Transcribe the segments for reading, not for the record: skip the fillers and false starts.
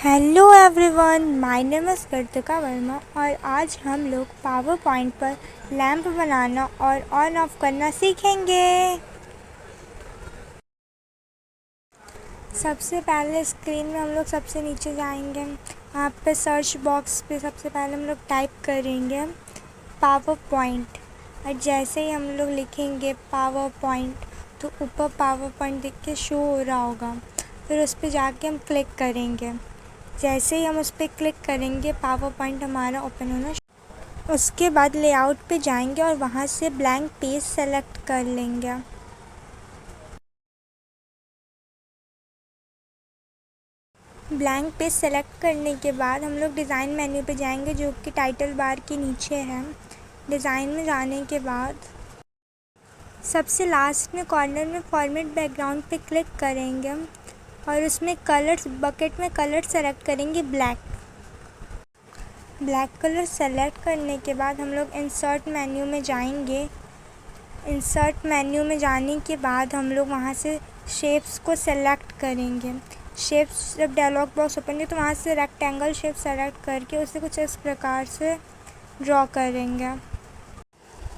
Hello everyone, my name is Kritika Verma और आज हम लोग पावर पॉइंट पर लैंप बनाना और ऑन ऑफ करना सीखेंगे। सबसे पहले स्क्रीन में हम लोग सबसे नीचे जाएंगे। वहाँ पे सर्च बॉक्स पे सबसे पहले हम लोग टाइप करेंगे पावर पॉइंट और जैसे ही हम लोग लिखेंगे पावर पॉइंट तो ऊपर पावर पॉइंट दिख के शो हो रहा होगा। फिर उस पर जाके हम क्लिक करेंगे। जैसे ही हम उस पर क्लिक करेंगे पावर पॉइंट हमारा ओपन होना। उसके बाद लेआउट पे जाएंगे और वहाँ से ब्लैंक पेज सेलेक्ट कर लेंगे। ब्लैंक पेज सेलेक्ट करने के बाद हम लोग डिज़ाइन मेन्यू पे जाएंगे जो कि टाइटल बार के नीचे है। डिज़ाइन में जाने के बाद सबसे लास्ट में कॉर्नर में फॉर्मेट बैकग्राउंड पे क्लिक करेंगे और उसमें कलर्स बकेट में कलर सेलेक्ट करेंगे ब्लैक कलर सेलेक्ट करने के बाद हम लोग इंसर्ट मेन्यू में जाएंगे। इंसर्ट मेन्यू में जाने के बाद हम लोग वहाँ से शेप्स को सेलेक्ट करेंगे। शेप्स जब डायलॉग बॉक्स ओपन है तो वहाँ से रेक्टेंगल शेप सेलेक्ट करके उसे कुछ इस प्रकार से ड्रॉ करेंगे।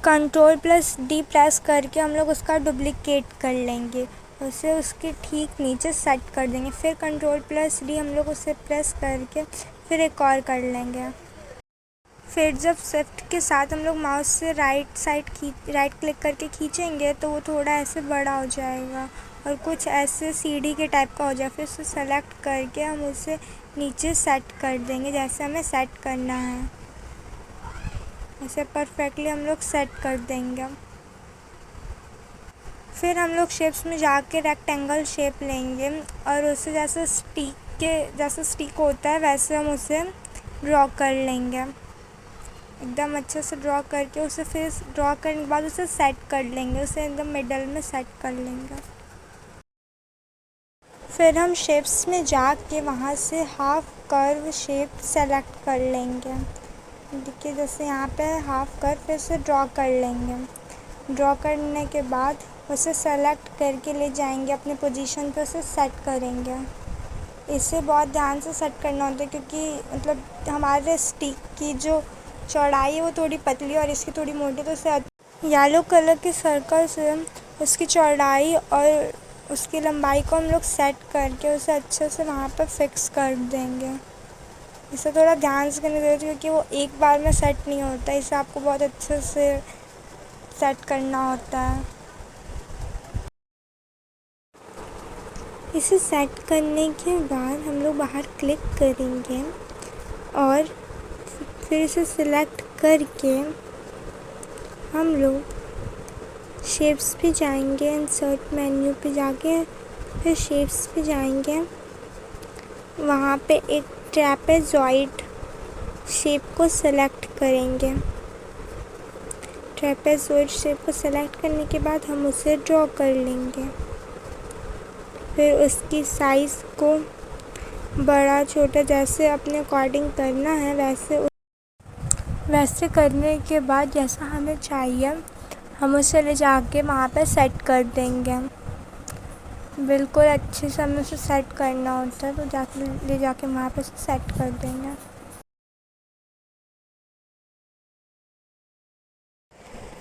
Ctrl+D प्रेस करके हम लोग उसका डुप्लिकेट कर लेंगे, उसे उसके ठीक नीचे सेट कर देंगे। फिर Ctrl+D हम लोग उसे प्रेस करके फिर एक और कर लेंगे। फिर जब शिफ्ट के साथ हम लोग माउस से राइट क्लिक करके खींचेंगे तो वो थोड़ा ऐसे बड़ा हो जाएगा और कुछ ऐसे सीढ़ी के टाइप का हो जाए। फिर उसे सेलेक्ट करके हम उसे नीचे सेट कर देंगे जैसे हमें सेट करना है। ऐसे परफेक्टली हम लोग सेट कर देंगे। फिर हम लोग शेप्स में जाके रेक्टेंगल शेप लेंगे और उसे जैसे स्टिक होता है वैसे हम उसे ड्रॉ कर लेंगे। एकदम अच्छे से ड्रॉ करके उसे फिर ड्रॉ करने के बाद उसे सेट कर लेंगे, उसे एकदम मिडल में सेट कर लेंगे। फिर हम शेप्स में जाके वहाँ से हाफ कर्व शेप सेलेक्ट कर लेंगे। देखिए जैसे यहाँ पे हाफ कर्व, फिर से ड्रॉ कर लेंगे। ड्रॉ करने के बाद उसे सेलेक्ट करके ले जाएंगे अपने पोजीशन पे, उसे सेट करेंगे। इसे बहुत ध्यान से सेट करना होता है क्योंकि मतलब हमारे स्टिक की जो चौड़ाई है वो थोड़ी पतली और इसकी थोड़ी मोटी, तो उसे येलो कलर के सर्कल से उसकी चौड़ाई और उसकी लंबाई को हम लोग सेट करके उसे अच्छे से वहाँ पर फिक्स कर देंगे। इसे थोड़ा ध्यान से करने देते क्योंकि वो एक बार में सेट नहीं होता, इसे आपको बहुत अच्छे से सेट करना होता है। इसे सेट करने के बाद हम लोग बाहर क्लिक करेंगे और फिर इसे सिलेक्ट करके हम लोग शेप्स पे जाएंगे। इंसर्ट मेन्यू पे जाके फिर शेप्स पे जाएंगे। वहाँ पे एक ट्रेपेज़ॉइड शेप को सेलेक्ट करेंगे। ट्रेपेज़ॉइड शेप को सेलेक्ट करने के बाद हम उसे ड्रॉ कर लेंगे। फिर उसकी साइज़ को बड़ा छोटा जैसे अपने अकॉर्डिंग करना है वैसे करने के बाद जैसा हमें चाहिए हम उसे ले जाके वहाँ पे सेट कर देंगे। बिल्कुल अच्छे से हमें उसे सेट करना होता है, तो ले जाके वहाँ पे सेट कर देंगे।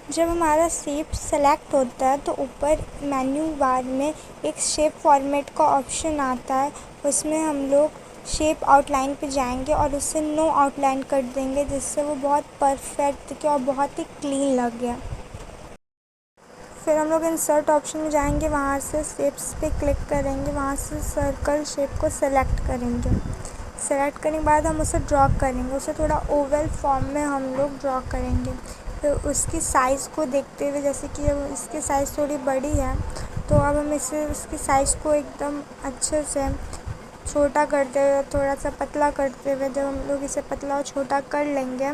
जब हमारा शेप सेलेक्ट होता है तो ऊपर मेन्यू बार में एक शेप फॉर्मेट का ऑप्शन आता है, उसमें हम लोग शेप आउटलाइन पे जाएंगे और उसे नो आउटलाइन कर देंगे जिससे वो बहुत परफेक्ट दिखे और बहुत ही क्लीन लगे। फिर हम लोग इंसर्ट ऑप्शन में जाएंगे, वहाँ से शेप्स पे क्लिक करेंगे, वहाँ से सर्कल शेप को सेलेक्ट करेंगे। सेलेक्ट करने के बाद हम उसे ड्रॉ करेंगे, उसे थोड़ा ओवल फॉर्म में हम लोग ड्रॉ करेंगे। तो उसकी साइज़ को देखते हुए, जैसे कि अब इसकी साइज़ थोड़ी बड़ी है तो अब हम इसकी साइज़ को एकदम अच्छे से छोटा करते हुए, थोड़ा सा पतला करते हुए, जब हम लोग इसे पतला और छोटा कर लेंगे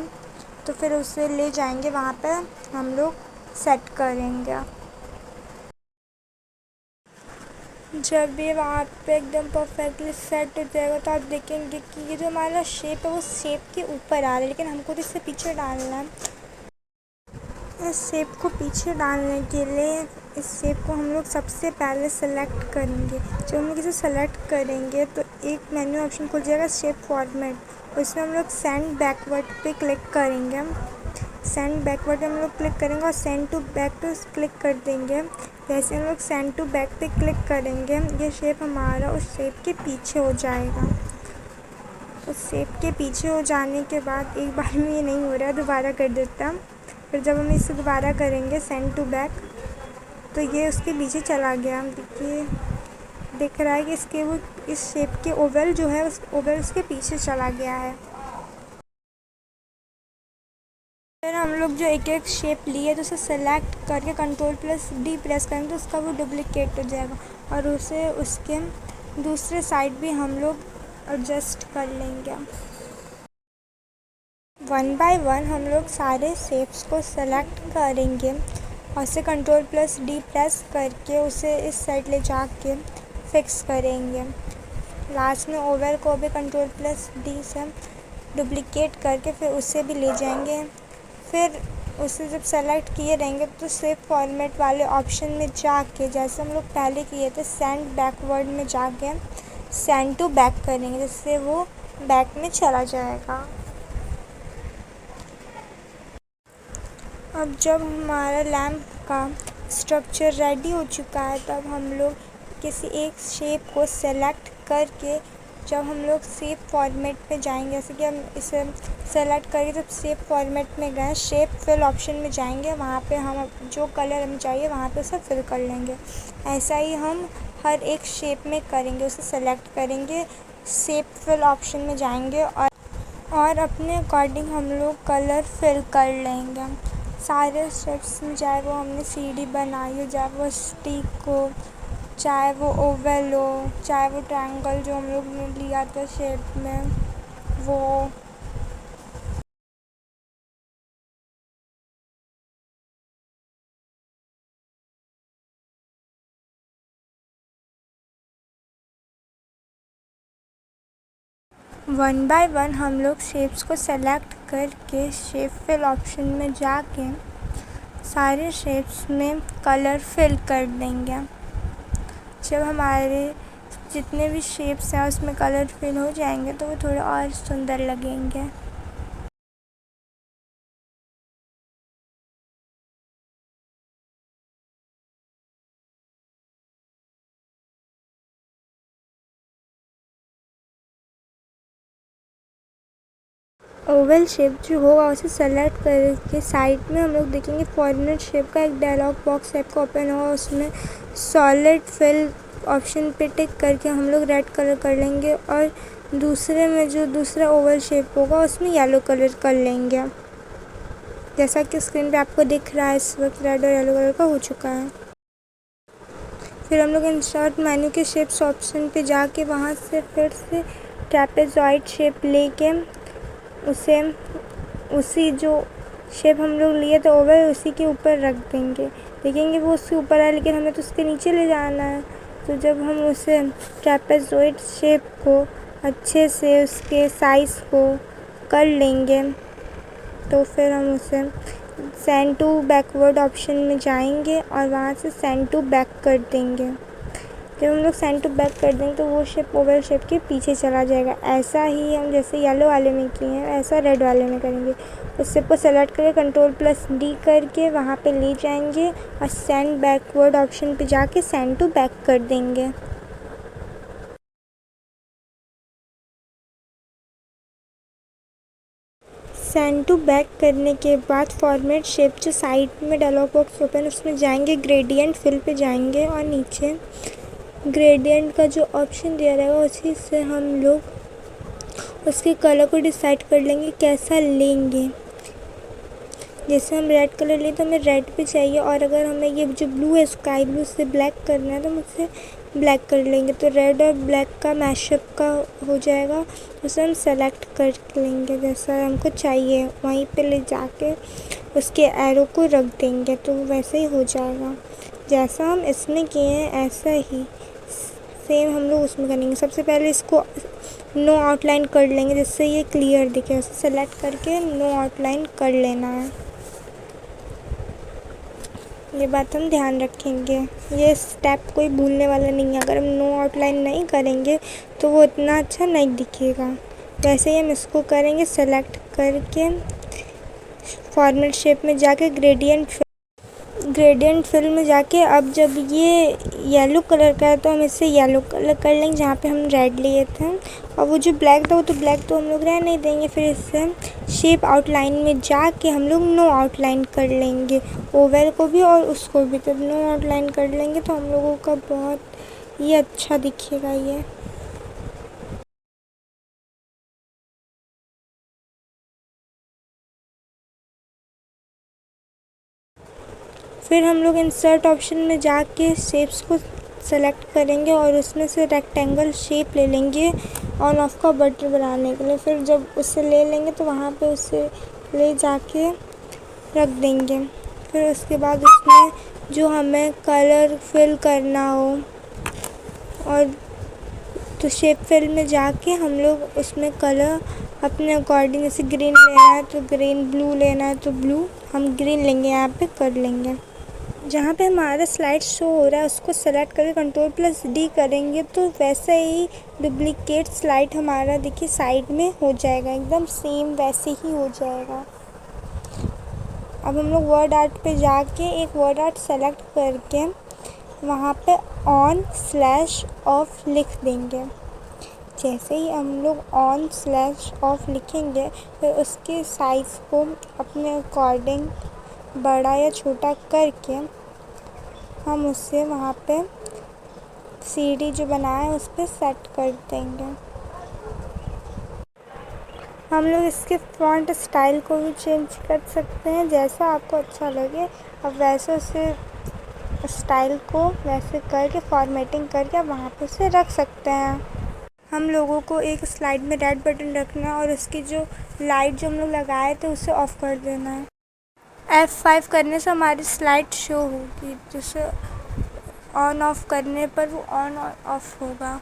तो फिर उसे ले जाएंगे वहाँ पे हम लोग सेट करेंगे। जब ये वहाँ पे एकदम परफेक्टली सेट हो जाएगा तो आप देखेंगे कि ये जो हमारा शेप है वो शेप के ऊपर आ रहा है, लेकिन हमको तो इससे पीछे डालना है। इस शेप को पीछे डालने के लिए इस शेप को हम लोग सबसे पहले सेलेक्ट करेंगे। जब हम लोग इसे सेलेक्ट करेंगे तो एक मेन्यू ऑप्शन खुल जाएगा शेप फॉर्मेट, उसमें हम लोग सेंड बैकवर्ड पे क्लिक करेंगे। सेंड बैकवर्ड पे हम लोग क्लिक करेंगे और सेंड टू बैक पे क्लिक कर देंगे। जैसे हम लोग सेंड टू बैक पे क्लिक करेंगे ये शेप हमारा उस शेप के पीछे हो जाएगा। उस शेप के पीछे हो जाने के बाद एक बार में ये नहीं हो रहा है, दोबारा कर देता। फिर जब हम इसे दोबारा करेंगे सेंड टू बैक तो ये उसके पीछे चला गया। देखिए दिख रहा है कि इसके वो इस शेप के ओवल जो है उस ओवल उसके पीछे चला गया है। फिर हम लोग जो एक एक शेप लिए तो उसे सेलेक्ट करके Ctrl+D प्रेस करेंगे तो उसका वो डुप्लिकेट हो जाएगा और उसे उसके दूसरे साइड भी हम लोग एडजस्ट कर लेंगे। वन बाय वन हम लोग सारे शेप्स को सेलेक्ट करेंगे और उसे Ctrl+D प्रेस करके उसे इस साइड ले जाके फिक्स करेंगे। लास्ट में ओवल को भी Ctrl+D से डुप्लिकेट करके फिर उसे भी ले जाएंगे। फिर उसे जब सेलेक्ट किए रहेंगे तो शेप फॉर्मेट वाले ऑप्शन में जाके जैसे हम लोग पहले किए थे सेंड बैकवर्ड में जाके सेंड टू बैक करेंगे, जिससे वो बैक में चला जाएगा। अब जब हमारा लैम्प का स्ट्रक्चर रेडी हो चुका है तब हम लोग किसी एक शेप को सेलेक्ट करके जब हम लोग शेप फॉर्मेट पे जाएंगे, जैसे कि हम इसे सेलेक्ट करके जब शेप फॉर्मेट में गए शेप फिल ऑप्शन में जाएंगे, वहाँ पे हम जो कलर हमें चाहिए वहाँ पे उसे फिल कर लेंगे। ऐसा ही हम हर एक शेप में करेंगे। उसे सेलेक्ट करेंगे, शेप फिल ऑप्शन में जाएंगे और अपने अकॉर्डिंग हम लोग कलर फिल कर लेंगे सारे शेप्स में, चाहे वो हमने सीढ़ी बनाई हो, चाहे वो स्टिक हो, चाहे वो ओवल हो, चाहे वो ट्रायंगल जो हम लोग ने लिया था शेप में वो। वन बाय वन हम लोग शेप्स को सेलेक्ट करके शेप फिल ऑप्शन में जाके सारे शेप्स में कलर फिल कर देंगे। जब हमारे जितने भी शेप्स हैं उसमें कलर फिल हो जाएंगे तो वो थोड़े और सुंदर लगेंगे। ओवल शेप जो होगा उसे सेलेक्ट करके साइड में हम लोग देखेंगे फॉर्मेट शेप का एक डायलॉग बॉक्स टाइप का ओपन होगा, उसमें सॉलिड फिल ऑप्शन पे टिक करके हम लोग रेड कलर कर लेंगे और दूसरे में जो दूसरा ओवल शेप होगा उसमें येलो कलर कर लेंगे। जैसा कि स्क्रीन पे आपको दिख रहा है इस वक्त रेड और येलो कलर का हो चुका है। फिर हम लोग इंसर्ट मेन्यू के शेप्स ऑप्शन पे जाके वहाँ से फिर से ट्रैपेजॉइड शेप लेके उसे उसी जो शेप हम लोग लिए थे ओवल उसी के ऊपर रख देंगे। देखेंगे वो उसके ऊपर है लेकिन हमें तो उसके नीचे ले जाना है। तो जब हम उसे ट्रैपेजॉइड शेप को अच्छे से उसके साइज़ को कर लेंगे तो फिर हम उसे सेंड टू बैकवर्ड ऑप्शन में जाएंगे और वहाँ से सेंड टू बैक कर देंगे। जब हम लोग सेंड टू बैक कर देंगे तो वो शेप ओवल शेप के पीछे चला जाएगा। ऐसा ही हम जैसे येलो वाले में किए हैं ऐसा रेड वाले में करेंगे। उस शेप को सेलेक्ट करके Ctrl+D करके वहाँ पे ले जाएंगे और सेंड बैकवर्ड ऑप्शन पे जाके सेंड टू बैक कर देंगे। सेंड टू बैक करने के बाद फॉर्मेट शेप जो साइड में डायलॉग बॉक्स ओपन उसमें जाएंगे, ग्रेडियंट फिल पे जाएंगे और नीचे ग्रेडियंट का जो ऑप्शन दिया रहेगा उसी से हम लोग उसके कलर को डिसाइड कर लेंगे कैसा लेंगे। जैसे हम रेड कलर लें तो हमें रेड भी चाहिए और अगर हमें ये जो ब्लू है स्काई ब्लू से ब्लैक करना है तो हम उससे ब्लैक कर लेंगे। तो रेड और ब्लैक का मैशअप का हो जाएगा, उसे हम सेलेक्ट कर लेंगे जैसा हमको चाहिए, वहीं पे ले जाके उसके एरो को रख देंगे तो वैसे ही हो जाएगा। जैसा हम इसमें किए हैं ऐसा ही सेम हम लोग उसमें करेंगे। सबसे पहले इसको नो आउटलाइन कर लेंगे जिससे ये क्लियर दिखे, उसे सेलेक्ट करके नो आउटलाइन कर लेना है। ये बात हम ध्यान रखेंगे। ये स्टेप कोई भूलने वाला नहीं है। अगर हम नो आउटलाइन नहीं करेंगे तो वो इतना अच्छा नहीं दिखेगा। वैसे ही हम इसको करेंगे, सेलेक्ट करके फॉर्मेट शेप में जाके ग्रेडियंट फिल में जाके अब जब ये येलो कलर का है तो हम इससे येलो कलर कर लेंगे जहाँ पे हम रेड लिए थे। और वो जो ब्लैक था वो तो ब्लैक तो हम लोग रहने नहीं देंगे। फिर इससे शेप आउटलाइन में जाके हम लोग नो आउटलाइन कर लेंगे, ओवल को भी और उसको भी। जब नो आउटलाइन कर लेंगे तो हम लोगों का बहुत ये अच्छा दिखेगा ये। फिर हम लोग इंसर्ट ऑप्शन में जाके शेप्स को सेलेक्ट करेंगे और उसमें से रेक्टेंगल शेप ले लेंगे ऑन ऑफ का बटन बनाने के लिए। फिर जब उससे ले लेंगे तो वहाँ पे उससे ले जाके रख देंगे। फिर उसके बाद उसमें जो हमें कलर फिल करना हो और तो शेप फिल में जाके हम लोग उसमें कलर अपने अकॉर्डिंग, जैसे ग्रीन लेना है तो ग्रीन, ब्लू लेना है तो ब्लू, हम ग्रीन लेंगे यहाँ पे कर लेंगे। जहाँ पे हमारा स्लाइड शो हो रहा है उसको सेलेक्ट करके Ctrl+D करेंगे तो वैसे ही डुप्लीकेट स्लाइड हमारा देखिए साइड में हो जाएगा, एकदम सेम वैसे ही हो जाएगा। अब हम लोग वर्ड आर्ट पे जाके एक वर्ड आर्ट सेलेक्ट करके वहाँ पे on/off लिख देंगे। जैसे ही हम लोग on/off लिखेंगे फिर उसके साइज़ को अपने अकॉर्डिंग बड़ा या छोटा करके हम उससे वहाँ पे सीढ़ी जो बनाए है उस पर सेट कर देंगे। हम लोग इसके फ़ॉन्ट स्टाइल को भी चेंज कर सकते हैं, जैसा आपको अच्छा लगे। अब वैसे उसे स्टाइल को वैसे करके फॉर्मेटिंग करके आप वहाँ पे उसे रख सकते हैं। हम लोगों को एक स्लाइड में रेड बटन रखना है और उसकी जो लाइट जो हम लोग लगाए थे उसे ऑफ़ कर देना है। F5 करने से हमारी स्लाइड शो होगी, जैसे ऑन ऑफ करने पर वो ऑन और ऑफ होगा।